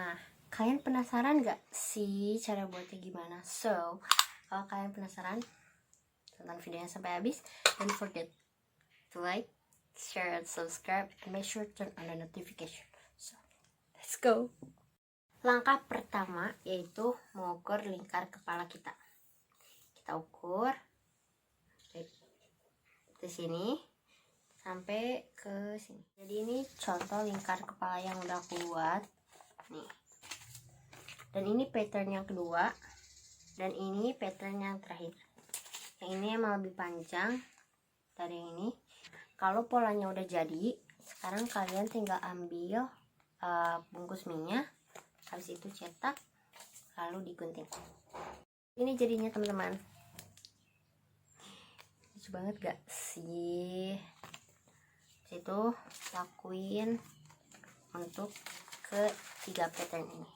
Nah, kalian penasaran gak sih cara buatnya gimana? So, kalau kalian penasaran, tonton videonya sampai habis. Don't forget to like, share, and subscribe, and make sure turn on the notification. So, let's go. Langkah pertama yaitu mengukur lingkar kepala kita. Kita ukur dari sini sampai ke sini. Jadi ini contoh lingkar kepala yang udah aku buat nih. Dan ini pattern yang kedua, dan ini pattern yang terakhir. Yang ini emang lebih panjang dari yang ini. Kalau polanya udah jadi, sekarang kalian tinggal ambil bungkus minyak, habis itu cetak, lalu digunting. Ini jadinya teman-teman. Lucu banget gak sih? Itu lakuin untuk ketiga pattern ini.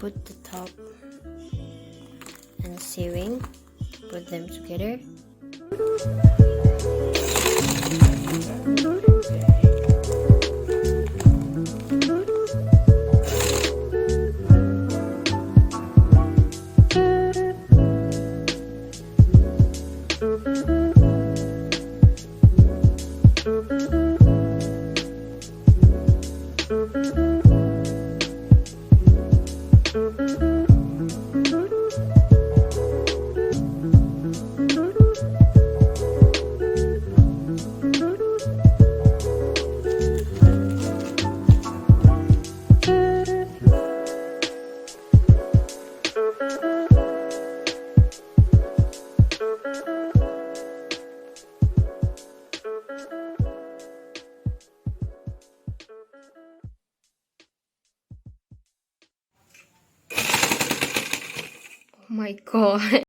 Put the top and sewing, put them together. Oh my god.